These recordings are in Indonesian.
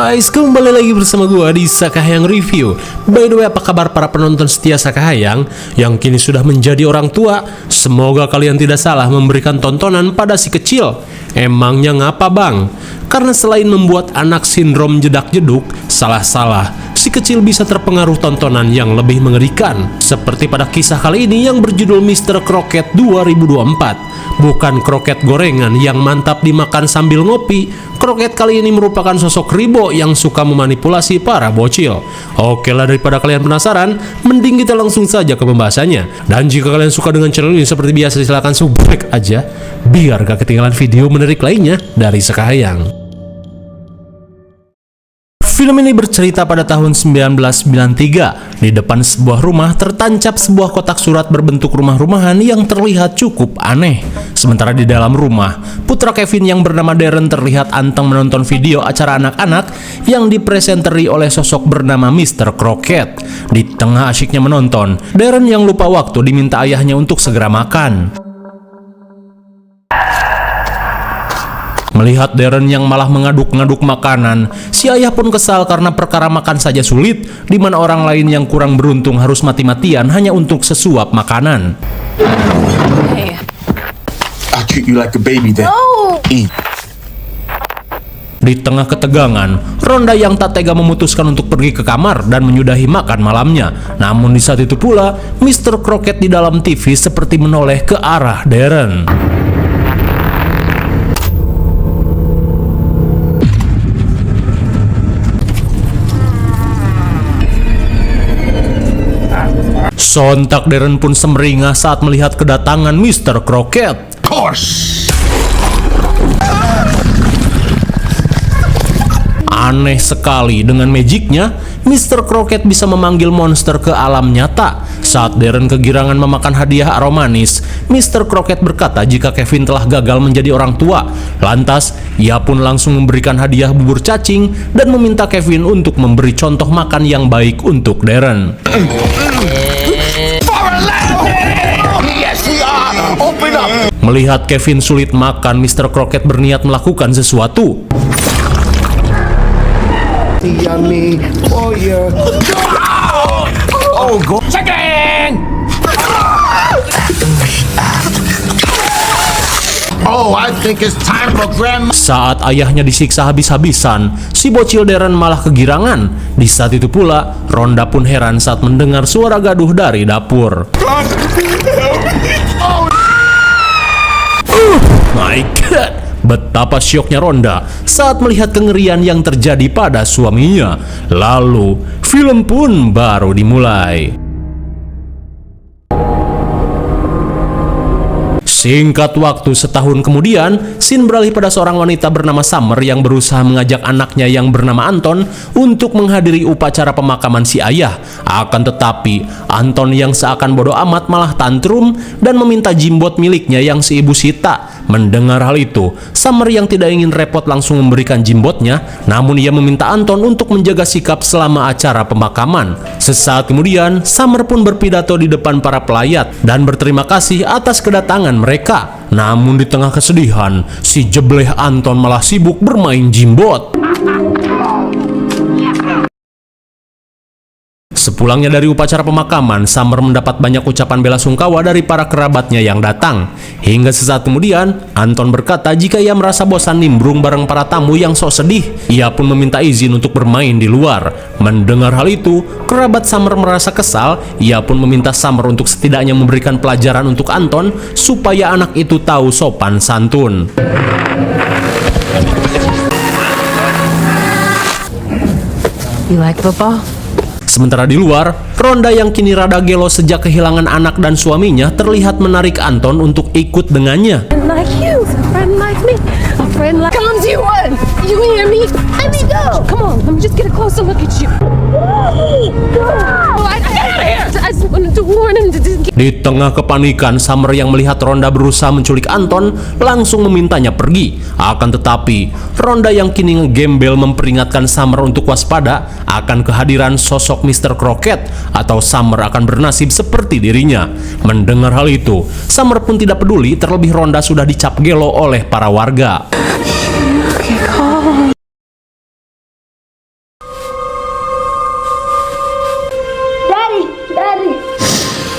guys, kembali lagi bersama gua di Sakahayang Review. By the way, apa kabar para penonton setia Sakahayang yang kini sudah menjadi orang tua? Semoga kalian tidak salah memberikan tontonan pada si kecil. Emangnya ngapa bang? Karena selain membuat anak sindrom jedak-jeduk, salah-salah, si kecil bisa terpengaruh tontonan yang lebih mengerikan. Seperti pada kisah kali ini yang berjudul Mr. Crockett 2024. Bukan kroket gorengan yang mantap dimakan sambil ngopi. Kroket kali ini merupakan sosok Ribo yang suka memanipulasi para bocil. Oke lah, daripada kalian penasaran, mending kita langsung saja ke pembahasannya. Dan jika kalian suka dengan channel ini seperti biasa, silahkan subscribe aja biar gak ketinggalan video menarik lainnya dari Sakahayang. Film ini bercerita pada tahun 1993. Di depan sebuah rumah tertancap sebuah kotak surat berbentuk rumah-rumahan yang terlihat cukup aneh. Sementara di dalam rumah, putra Kevin yang bernama Darren terlihat anteng menonton video acara anak-anak yang dipresenteri oleh sosok bernama Mr. Crockett. Di tengah asyiknya menonton, Darren yang lupa waktu diminta ayahnya untuk segera makan. Melihat Darren yang malah mengaduk-ngaduk makanan, si ayah pun kesal karena perkara makan saja sulit, di mana orang lain yang kurang beruntung harus mati-matian hanya untuk sesuap makanan. Hey. I treat you like a baby then. No. Eat. Di tengah ketegangan, Rhonda yang tak tega memutuskan untuk pergi ke kamar dan menyudahi makan malamnya. Namun di saat itu pula, Mr. Crockett di dalam TV seperti menoleh ke arah Darren. Sontak Darren pun semeringah saat melihat kedatangan Mr. Crockett. Of course. Aneh sekali, dengan magicnya, Mr. Crockett bisa memanggil monster ke alam nyata. Saat Darren kegirangan memakan hadiah aroma manis, Mr. Crockett berkata jika Kevin telah gagal menjadi orang tua. Lantas, ia pun langsung memberikan hadiah bubur cacing dan meminta Kevin untuk memberi contoh makan yang baik untuk Darren. Melihat Kevin sulit makan, Mr. Crockett berniat melakukan sesuatu. Yummy. Oh yeah. Oh, go. Oh, I think it's time for grandma. Saat ayahnya disiksa habis-habisan, si bocil Darren malah kegirangan. Di saat itu pula, Rhonda pun heran saat mendengar suara gaduh dari dapur. My God, betapa syoknya Rhonda saat melihat kengerian yang terjadi pada suaminya. Lalu, film pun baru dimulai. Singkat waktu setahun kemudian, scene beralih pada seorang wanita bernama Summer yang berusaha mengajak anaknya yang bernama Anton untuk menghadiri upacara pemakaman si ayah. Akan tetapi, Anton yang seakan bodoh amat malah tantrum dan meminta jimbot miliknya yang si ibu sita. Mendengar hal itu, Summer yang tidak ingin repot langsung memberikan jimbotnya, namun ia meminta Anton untuk menjaga sikap selama acara pemakaman. Sesaat kemudian, Summer pun berpidato di depan para pelayat dan berterima kasih atas kedatangan mereka. Namun di tengah kesedihan, si jebleh Anton malah sibuk bermain jimbot. Sepulangnya dari upacara pemakaman, Summer mendapat banyak ucapan bela sungkawa dari para kerabatnya yang datang. Hingga sesaat kemudian, Anton berkata jika ia merasa bosan nimbrung bareng para tamu yang sok sedih, ia pun meminta izin untuk bermain di luar. Mendengar hal itu, kerabat Summer merasa kesal. Ia pun meminta Summer untuk setidaknya memberikan pelajaran untuk Anton supaya anak itu tahu sopan santun. You like football? Sementara di luar, Rhonda yang kini rada gelo sejak kehilangan anak dan suaminya terlihat menarik Anton untuk ikut dengannya. Like you, a friend like me, a friend like. Come on, do you want? You hear me? Let me go. Come on, let me just get a closer look at you. I get out of here. I just wanted to warn him to just. Di tengah kepanikan, Summer yang melihat Rhonda berusaha menculik Anton langsung memintanya pergi. Akan tetapi, Rhonda yang kini ngegembel memperingatkan Summer untuk waspada akan kehadiran sosok Mr. Crockett atau Summer akan bernasib seperti dirinya. Mendengar hal itu, Summer pun tidak peduli, terlebih Rhonda sudah dicap gelo oleh para warga.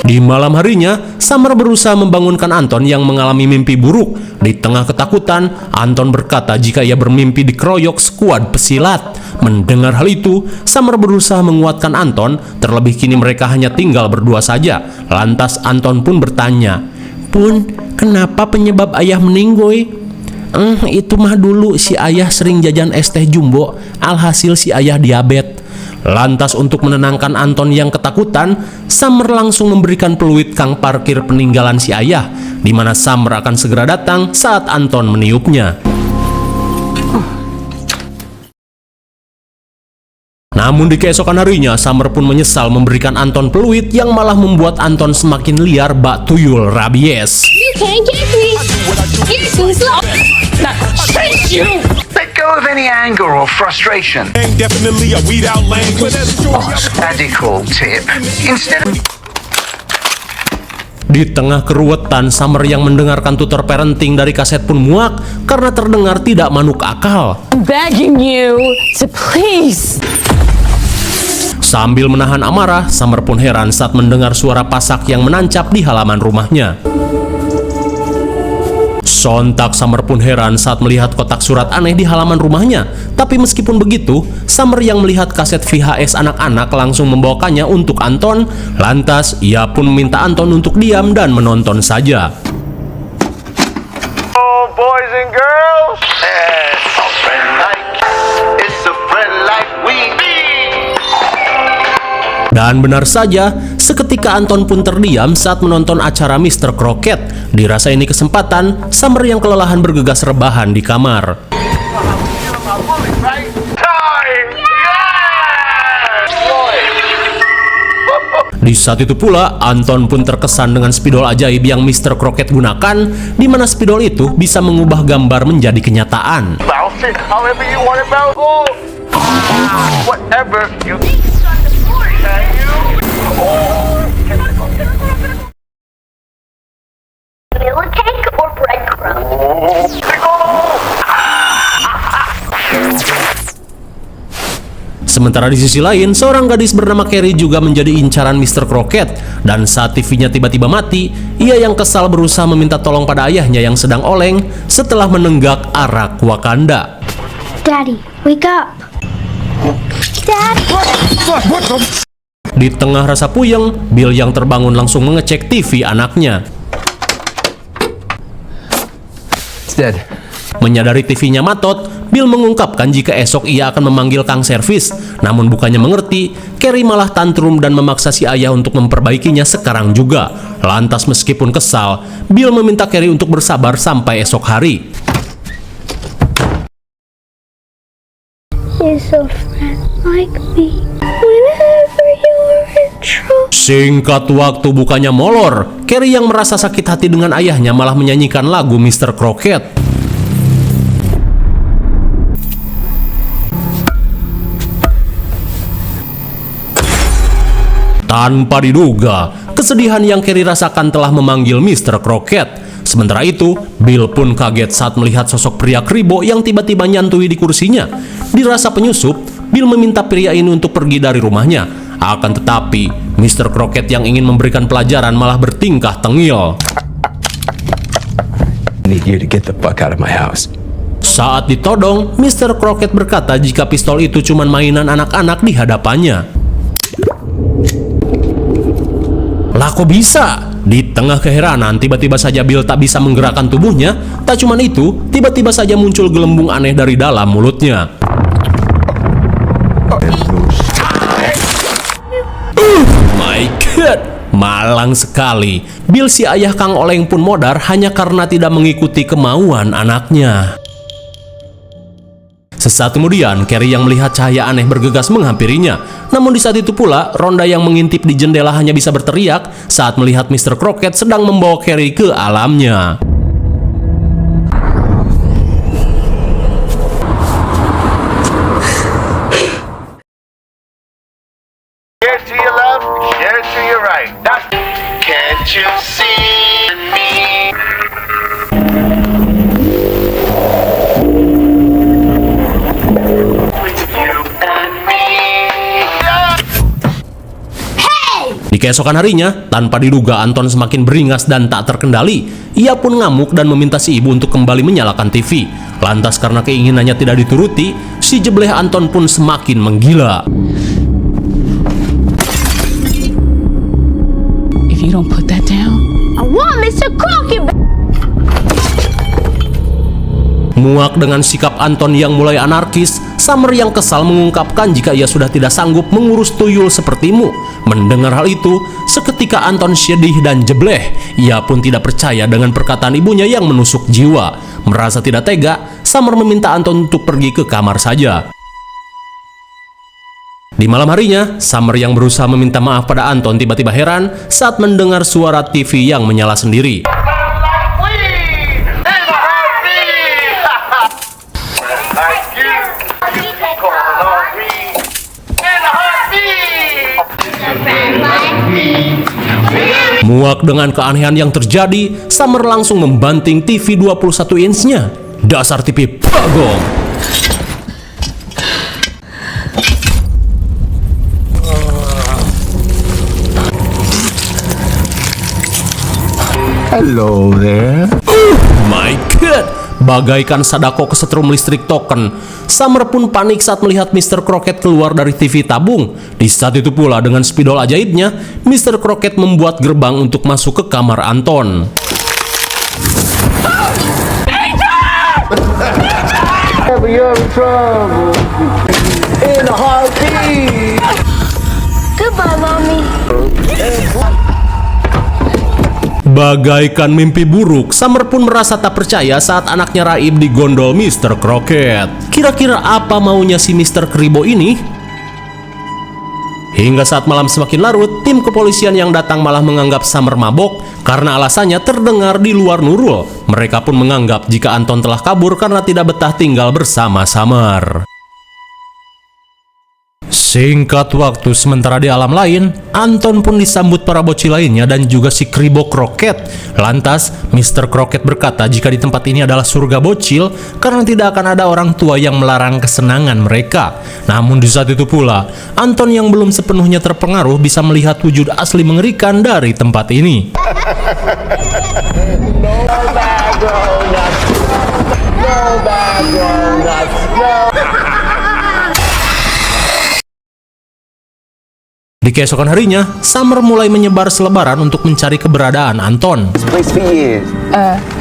Di malam harinya, Summer berusaha membangunkan Anton yang mengalami mimpi buruk. Di tengah ketakutan, Anton berkata jika ia bermimpi dikeroyok skuad pesilat. Mendengar hal itu, Summer berusaha menguatkan Anton, terlebih kini mereka hanya tinggal berdua saja. Lantas Anton pun bertanya, "Pun, kenapa penyebab ayah meninggoy?" Itu mah dulu si ayah sering jajan es teh jumbo, alhasil si ayah diabetes." Lantas untuk menenangkan Anton yang ketakutan, Summer langsung memberikan peluit kang parkir peninggalan si ayah, di mana Summer akan segera datang saat Anton meniupnya. Namun di keesokan harinya, Summer pun menyesal memberikan Anton peluit yang malah membuat Anton semakin liar bak tuyul rabies. You can't get me. You're too slow. Now, chase you. Let go of any anger or frustration. Definitely a weed out lane, but that's true. Radical tip. Instead of Di tengah keruwetan, Summer yang mendengarkan tutor parenting dari kaset pun muak karena terdengar tidak manuk akal. I'm begging you to please. Sambil menahan amarah, Summer pun heran saat mendengar suara pasak yang menancap di halaman rumahnya. Sontak Summer pun heran saat melihat kotak surat aneh di halaman rumahnya. Tapi meskipun begitu, Summer yang melihat kaset VHS anak-anak langsung membawakannya untuk Anton. Lantas ia pun meminta Anton untuk diam dan menonton saja. oh, boys and girls. It's a friend like we be. Dan benar saja, seketika Anton pun terdiam saat menonton acara Mr. Crockett. Dirasa ini kesempatan, Summer yang kelelahan bergegas rebahan di kamar. Time. Di saat itu pula, Anton pun terkesan dengan spidol ajaib yang Mr. Crockett gunakan, di mana spidol itu bisa mengubah gambar menjadi kenyataan. Bounce it however you want it bounce. Whatever you. Vanilla cake or breadcrumbs? Sementara di sisi lain, seorang gadis bernama Carrie juga menjadi incaran Mr. Crockett. Dan saat TV-nya tiba-tiba mati, ia yang kesal berusaha meminta tolong pada ayahnya yang sedang oleng setelah menenggak arak Wakanda. Daddy, wake up. Dad. Di tengah rasa puyeng, Bill yang terbangun langsung mengecek TV anaknya. It's dead. Menyadari TV-nya matot, Bill mengungkapkan jika esok ia akan memanggil kang servis. Namun bukannya mengerti, Carrie malah tantrum dan memaksa si ayah untuk memperbaikinya sekarang juga. Lantas meskipun kesal, Bill meminta Carrie untuk bersabar sampai esok hari. Is a friend like me. Whenever you're in trouble. Singkat waktu bukannya molor, Carrie yang merasa sakit hati dengan ayahnya malah menyanyikan lagu Mr. Crockett. Tanpa diduga, kesedihan yang Carrie rasakan telah memanggil Mr. Crockett. Sementara itu, Bill pun kaget saat melihat sosok pria kribo yang tiba-tiba nyantui di kursinya. Dirasa penyusup, Bill meminta pria ini untuk pergi dari rumahnya. Akan tetapi, Mr. Crockett yang ingin memberikan pelajaran malah bertingkah tengil. I need you to get the fuck out of my house. Saat ditodong, Mr. Crockett berkata jika pistol itu cuma mainan anak-anak di hadapannya. Lah kok bisa? Di tengah keheranan, tiba-tiba saja Bill tak bisa menggerakkan tubuhnya. Tak cuma itu, tiba-tiba saja muncul gelembung aneh dari dalam mulutnya. My God, malang sekali. Bill si ayah Kang Oleng pun modar hanya karena tidak mengikuti kemauan anaknya. Sesaat kemudian, Carrie yang melihat cahaya aneh bergegas menghampirinya. Namun di saat itu pula, Rhonda yang mengintip di jendela hanya bisa berteriak saat melihat Mr. Crockett sedang membawa Carrie ke alamnya. Share to your left, share to your right. Can't you see me? Di keesokan harinya, tanpa diduga Anton semakin beringas dan tak terkendali. Ia pun ngamuk dan meminta si ibu untuk kembali menyalakan TV. Lantas karena keinginannya tidak dituruti, si jebleh Anton pun semakin menggila. If you don't put that down, I want Mr. Crockett. Muak dengan sikap Anton yang mulai anarkis, Summer yang kesal mengungkapkan jika ia sudah tidak sanggup mengurus tuyul sepertimu. Mendengar hal itu, seketika Anton sedih dan jebleh. Ia pun tidak percaya dengan perkataan ibunya yang menusuk jiwa. Merasa tidak tega, Summer meminta Anton untuk pergi ke kamar saja. Di malam harinya, Summer yang berusaha meminta maaf pada Anton tiba-tiba heran saat mendengar suara TV yang menyala sendiri. Muak dengan keanehan yang terjadi, Summer langsung membanting TV 21 inch-nya. Dasar TV bagong. Hello there. My God, bagaikan Sadako kesetrum listrik token. Summer pun panik saat melihat Mr. Crockett keluar dari TV tabung. Di saat itu pula dengan spidol ajaibnya, Mr. Crockett membuat gerbang untuk masuk ke kamar Anton. Goodbye, Mommy. Bagaikan mimpi buruk, Summer pun merasa tak percaya saat anaknya Raib digondol Mr. Crockett. Kira-kira apa maunya si Mr. Kribo ini? Hingga saat malam semakin larut, tim kepolisian yang datang malah menganggap Summer mabok karena alasannya terdengar di luar Nurul. Mereka pun menganggap jika Anton telah kabur karena tidak betah tinggal bersama Summer. Singkat waktu, sementara di alam lain, Anton pun disambut para bocil lainnya dan juga si Kribo Crockett. Lantas, Mr. Crockett berkata jika di tempat ini adalah surga bocil karena tidak akan ada orang tua yang melarang kesenangan mereka. Namun di saat itu pula, Anton yang belum sepenuhnya terpengaruh bisa melihat wujud asli mengerikan dari tempat ini. Di keesokan harinya, Summer mulai menyebar selebaran untuk mencari keberadaan Anton.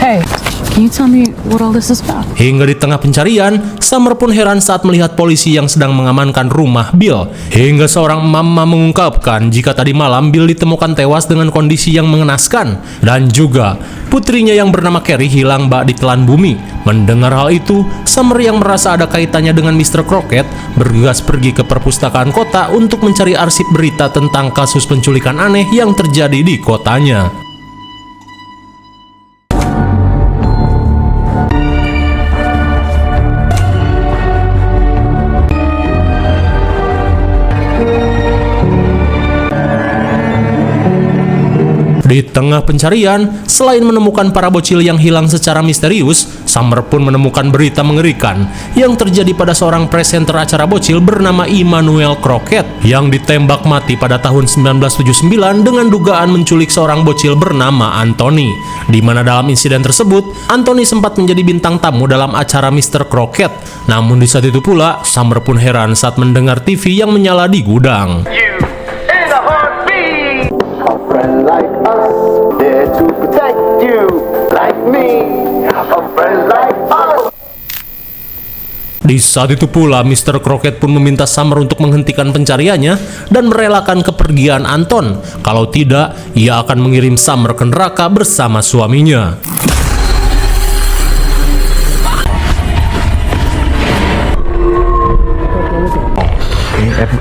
hey, can you tell me what all this is about? Hingga di tengah pencarian, Summer pun heran saat melihat polisi yang sedang mengamankan rumah Bill. Hingga seorang mama mengungkapkan jika tadi malam Bill ditemukan tewas dengan kondisi yang mengenaskan. Dan juga, putrinya yang bernama Carrie hilang bak ditelan bumi. Mendengar hal itu, Summer yang merasa ada kaitannya dengan Mr. Crockett bergegas pergi ke perpustakaan kota untuk mencari arsip berita tentang kasus penculikan aneh yang terjadi di kotanya. Di tengah pencarian, selain menemukan para bocil yang hilang secara misterius, Summer pun menemukan berita mengerikan yang terjadi pada seorang presenter acara bocil bernama Immanuel Crockett yang ditembak mati pada tahun 1979 dengan dugaan menculik seorang bocil bernama Anthony. Di mana dalam insiden tersebut, Anthony sempat menjadi bintang tamu dalam acara Mr. Crockett. Namun di saat itu pula, Summer pun heran saat mendengar TV yang menyala di gudang. Like us, there to protect you. Like me, a friend like us. Di saat itu pula, Mr. Crockett pun meminta Summer untuk menghentikan pencariannya dan merelakan kepergian Anton. Kalau tidak, ia akan mengirim Summer ke neraka bersama suaminya.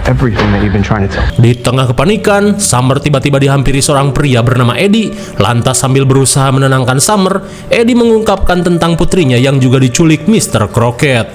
Everything that you've been trying to tell. Di tengah kepanikan, Summer tiba-tiba dihampiri seorang pria bernama Eddie. Lantas sambil berusaha menenangkan Summer, Eddie mengungkapkan tentang putrinya yang juga diculik Mr. Crockett.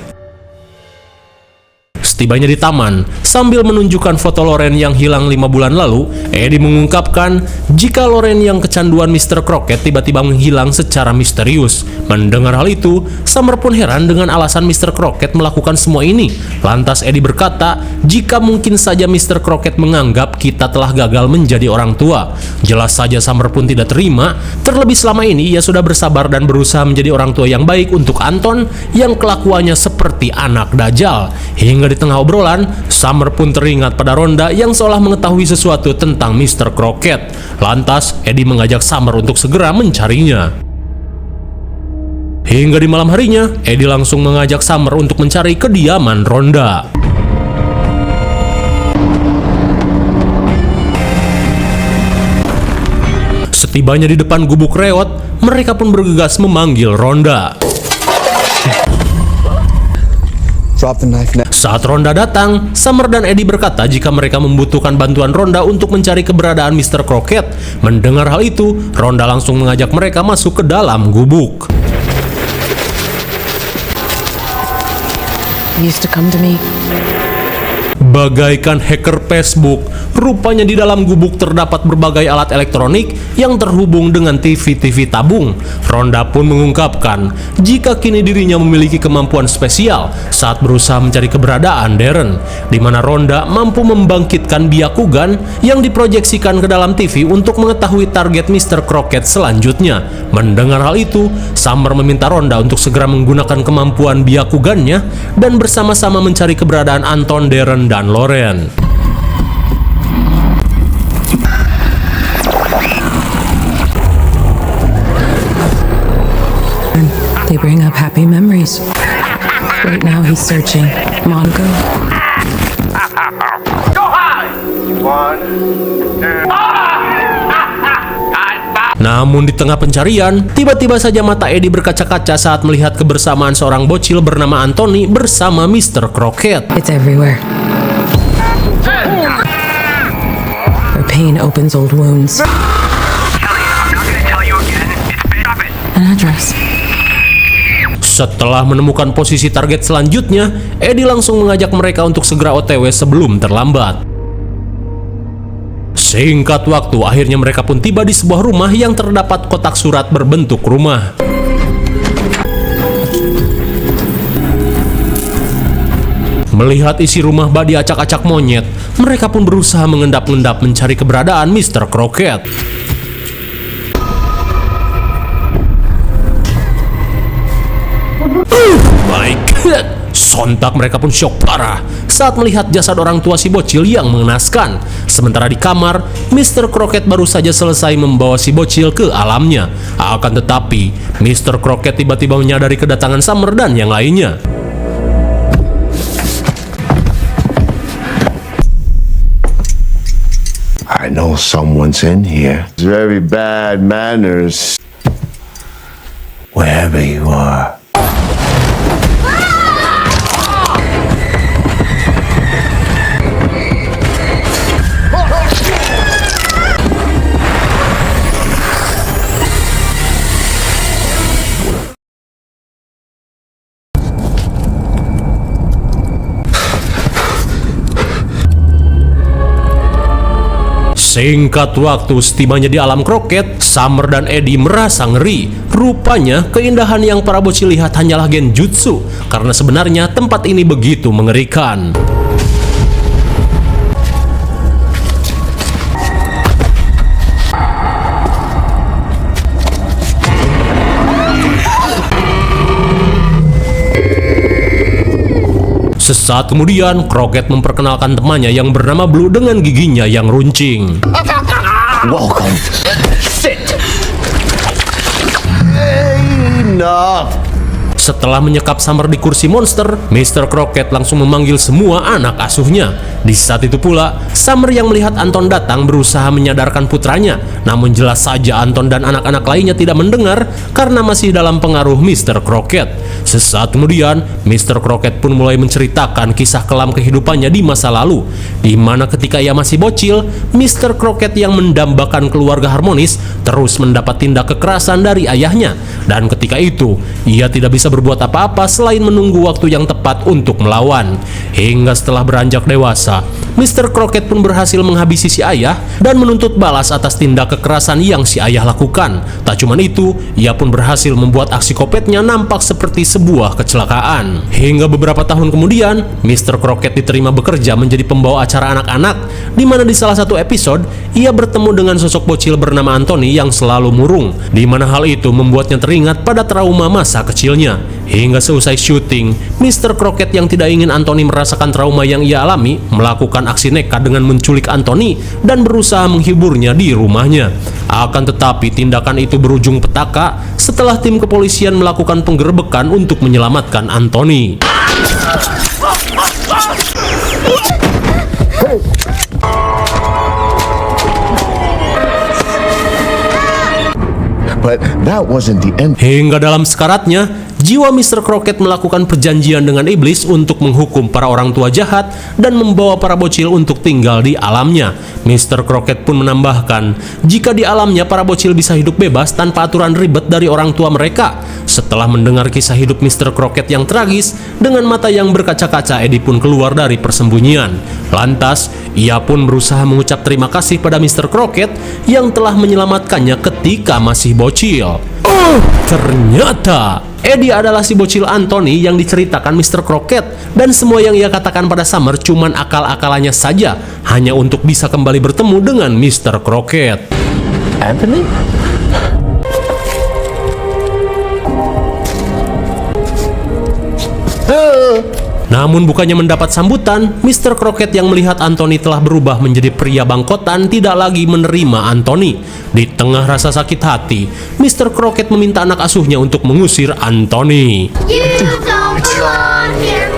Setibanya di taman, sambil menunjukkan foto Loren yang hilang 5 bulan lalu, Eddie mengungkapkan jika Loren yang kecanduan Mr. Crockett tiba-tiba menghilang secara misterius. Mendengar hal itu, Summer pun heran dengan alasan Mr. Crockett melakukan semua ini. Lantas Eddie berkata, jika mungkin saja Mr. Crockett menganggap kita telah gagal menjadi orang tua. Jelas saja Summer pun tidak terima, terlebih selama ini ia sudah bersabar dan berusaha menjadi orang tua yang baik untuk Anton yang kelakuannya seperti anak dajal. Hingga di tengah obrolan, Summer pun teringat pada Rhonda yang seolah mengetahui sesuatu tentang Mr. Crockett. Lantas, Eddie mengajak Summer untuk segera mencarinya. Hingga di malam harinya, Eddie langsung mengajak Summer untuk mencari kediaman Rhonda. Setibanya di depan gubuk reot, mereka pun bergegas memanggil Rhonda. Drop the knife now. Saat Rhonda datang, Summer dan Eddie berkata jika mereka membutuhkan bantuan Rhonda untuk mencari keberadaan Mr. Crockett. Mendengar hal itu, Rhonda langsung mengajak mereka masuk ke dalam gubuk. He used to come to me. Bagaikan hacker Facebook, rupanya di dalam gubuk terdapat berbagai alat elektronik yang terhubung dengan TV-TV tabung. Rhonda pun mengungkapkan jika kini dirinya memiliki kemampuan spesial saat berusaha mencari keberadaan Darren, di mana Rhonda mampu membangkitkan Byakugan yang diproyeksikan ke dalam TV untuk mengetahui target Mr. Crockett selanjutnya. Mendengar hal itu, Summer meminta Rhonda untuk segera menggunakan kemampuan Byakugannya dan bersama-sama mencari keberadaan Anton, Darren, dan Loren. They bring up happy memories. Right now he's searching. Monaco. Namun di tengah pencarian, tiba-tiba saja mata Eddie berkaca-kaca saat melihat kebersamaan seorang bocil bernama Anthony bersama Mr. Crockett. It's everywhere. Where pain opens old wounds. An address. Setelah menemukan posisi target selanjutnya, Eddie langsung mengajak mereka untuk segera OTW sebelum terlambat. Singkat waktu, akhirnya mereka pun tiba di sebuah rumah yang terdapat kotak surat berbentuk rumah. Melihat isi rumah bak diacak-acak monyet, mereka pun berusaha mengendap-endap mencari keberadaan Mr. Crockett. My God! Sontak mereka pun syok parah saat melihat jasad orang tua si bocil yang mengenaskan. Sementara di kamar, Mr. Crockett baru saja selesai membawa si bocil ke alamnya. Akan tetapi, Mr. Crockett tiba-tiba menyadari kedatangan Summer dan yang lainnya. I know someone's in here. Very bad manners. Wherever you are. Singkat waktu, setibanya di alam Crockett, Summer dan Eddie merasa ngeri. Rupanya, keindahan yang para bocil lihat hanyalah genjutsu, karena sebenarnya tempat ini begitu mengerikan. Sesaat kemudian, Crockett memperkenalkan temannya yang bernama Blue dengan giginya yang runcing. Welcome. Sit. Enough. Setelah menyekap Summer di kursi monster, Mr. Crockett langsung memanggil semua anak asuhnya. Di saat itu pula, Summer yang melihat Anton datang berusaha menyadarkan putranya. Namun jelas saja Anton dan anak-anak lainnya tidak mendengar karena masih dalam pengaruh Mr. Crockett. Sesaat kemudian, Mr. Crockett pun mulai menceritakan kisah kelam kehidupannya di masa lalu, di mana ketika ia masih bocil, Mr. Crockett yang mendambakan keluarga harmonis terus mendapat tindak kekerasan dari ayahnya. Dan ketika itu, ia tidak bisa berbuat apa-apa selain menunggu waktu yang tepat untuk melawan. Hingga setelah beranjak dewasa, Mr. Crockett pun berhasil menghabisi si ayah dan menuntut balas atas tindak kekerasan yang si ayah lakukan. Tak cuma itu, ia pun berhasil membuat aksi kopetnya nampak seperti sebuah kecelakaan. Hingga beberapa tahun kemudian, Mr. Crockett diterima bekerja menjadi pembawa acara anak-anak, di mana di salah satu episode, ia bertemu dengan sosok bocil bernama Anthony yang selalu murung, di mana hal itu membuatnya teringat pada trauma masa kecilnya. Hingga seusai syuting, Mr. Crockett yang tidak ingin Anthony merasakan trauma yang ia alami, melakukan aksi nekat dengan menculik Anthony dan berusaha menghiburnya di rumahnya. Akan tetapi tindakan itu berujung petaka setelah tim kepolisian melakukan penggerebekan untuk menyelamatkan Anthony. But that wasn't the end. Hingga dalam sekaratnya, jiwa Mr. Crockett melakukan perjanjian dengan iblis untuk menghukum para orang tua jahat dan membawa para bocil untuk tinggal di alamnya. Mr. Crockett pun menambahkan, jika di alamnya para bocil bisa hidup bebas tanpa aturan ribet dari orang tua mereka. Setelah mendengar kisah hidup Mr. Crockett yang tragis, dengan mata yang berkaca-kaca, Eddie pun keluar dari persembunyian. Lantas, ia pun berusaha mengucap terima kasih pada Mr. Crockett yang telah menyelamatkannya ketika masih bocil. Ternyata Eddie adalah si bocil Anthony yang diceritakan Mr. Crockett, dan semua yang ia katakan pada Summer cuman akal-akalannya saja, hanya untuk bisa kembali bertemu dengan Mr. Crockett. Anthony? Namun bukannya mendapat sambutan, Mr. Crockett yang melihat Anthony telah berubah menjadi pria bangkotan tidak lagi menerima Anthony. Di tengah rasa sakit hati, Mr. Crockett meminta anak asuhnya untuk mengusir Anthony. You don't belong here.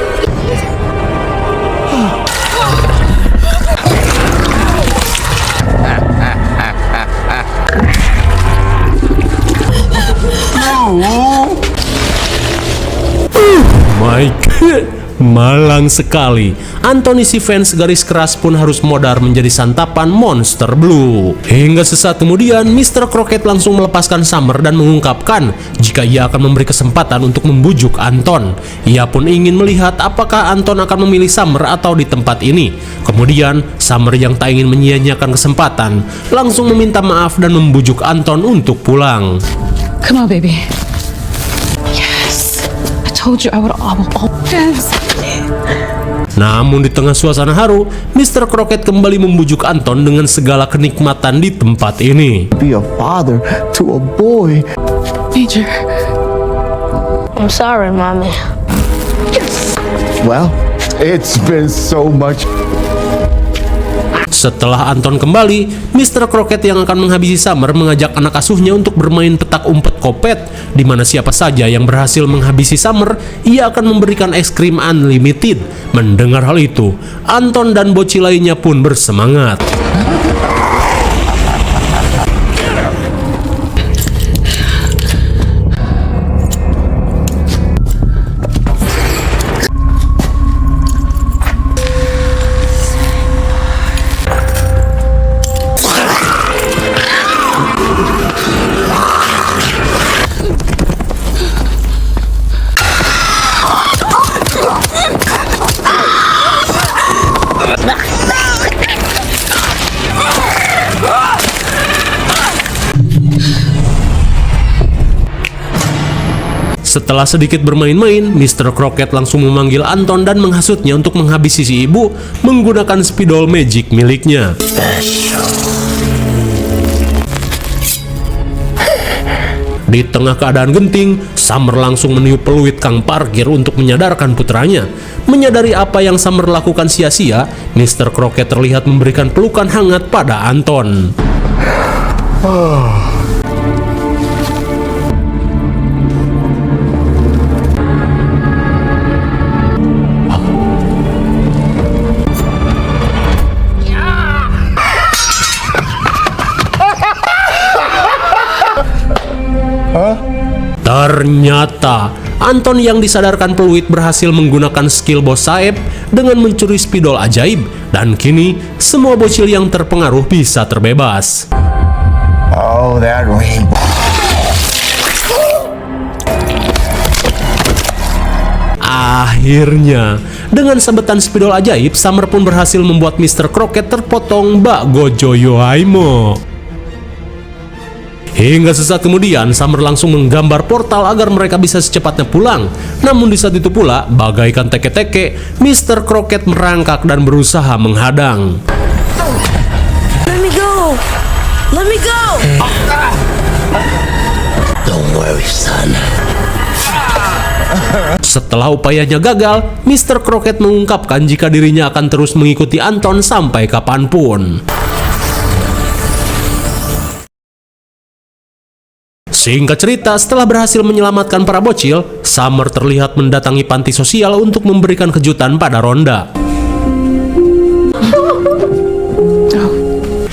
My God, malang sekali. Anthony si fans garis keras pun harus modar menjadi santapan Monster Blue. Hingga sesaat kemudian, Mr. Crockett langsung melepaskan Summer dan mengungkapkan jika ia akan memberi kesempatan untuk membujuk Anton. Ia pun ingin melihat apakah Anton akan memilih Summer atau di tempat ini. Kemudian, Summer yang tak ingin menyia-nyiakan kesempatan langsung meminta maaf dan membujuk Anton untuk pulang. Come on, baby. Yes. I told you I would always. Namun di tengah suasana haru, Mr. Crockett kembali membujuk Anton dengan segala kenikmatan di tempat ini. Be a father to a boy. Major. I'm sorry, Mommy. Well, it's been so much. Setelah Anton kembali, Mr. Crockett yang akan menghabisi Summer mengajak anak asuhnya untuk bermain petak umpet kopet, di mana siapa saja yang berhasil menghabisi Summer, ia akan memberikan es krim unlimited. Mendengar hal itu, Anton dan bocil lainnya pun bersemangat. Setelah sedikit bermain-main, Mr. Crockett langsung memanggil Anton dan menghasutnya untuk menghabisi si ibu menggunakan spidol magic miliknya. Di tengah keadaan genting, Summer langsung meniup peluit kang parkir untuk menyadarkan putranya. Menyadari apa yang Summer lakukan sia-sia, Mr. Crockett terlihat memberikan pelukan hangat pada Anton. Ternyata Anton yang disadarkan peluit berhasil menggunakan skill bos Saeb dengan mencuri spidol ajaib, dan kini semua bocil yang terpengaruh bisa terbebas. Oh, that rainbow. Akhirnya, dengan sabetan spidol ajaib, Summer pun berhasil membuat Mr. Crockett terpotong bak Gojo Yohaimo. Hingga sesaat kemudian, Summer langsung menggambar portal agar mereka bisa secepatnya pulang. Namun di saat itu pula, bagaikan teke-teke, Mr. Crockett merangkak dan berusaha menghadang. Let me go! Let me go! Don't worry, son. Setelah upayanya gagal, Mr. Crockett mengungkapkan jika dirinya akan terus mengikuti Anton sampai kapanpun. Singkat cerita, setelah berhasil menyelamatkan para bocil, Summer terlihat mendatangi panti sosial untuk memberikan kejutan pada Rhonda.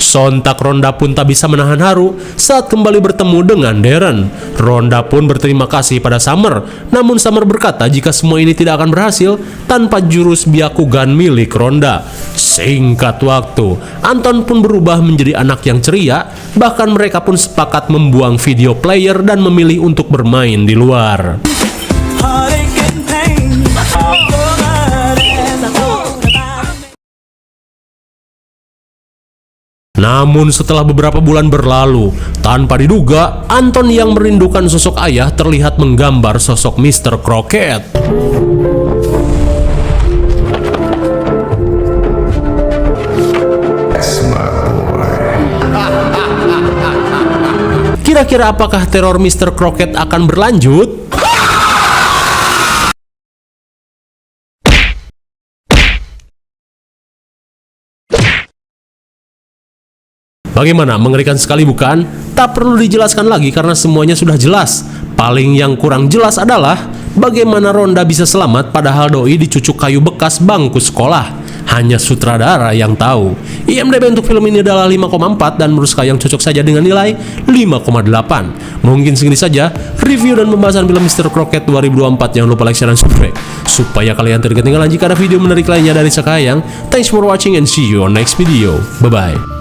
Sontak Rhonda pun tak bisa menahan haru saat kembali bertemu dengan Darren. Rhonda pun berterima kasih pada Summer, namun Summer berkata jika semua ini tidak akan berhasil tanpa jurus Byakugan milik Rhonda. Singkat waktu, Anton pun berubah menjadi anak yang ceria, bahkan mereka pun sepakat membuang video player dan memilih untuk bermain di luar. Namun setelah beberapa bulan berlalu, tanpa diduga, Anton yang merindukan sosok ayah terlihat menggambar sosok Mr. Crockett. Kira-kira apakah teror Mr. Crockett akan berlanjut? Bagaimana, mengerikan sekali bukan? Tak perlu dijelaskan lagi karena semuanya sudah jelas. Paling yang kurang jelas adalah bagaimana Rhonda bisa selamat padahal doi dicucuk kayu bekas bangku sekolah. Hanya sutradara yang tahu. IMDb untuk film ini adalah 5,4 dan menurut saya yang cocok saja dengan nilai 5,8. Mungkin segini saja review dan pembahasan film Mr. Crockett 2024. Jangan lupa like, share, dan subscribe supaya kalian tidak ketinggalan jika ada video menarik lainnya dari Sakahayang. Thanks for watching and see you on next video. Bye-bye.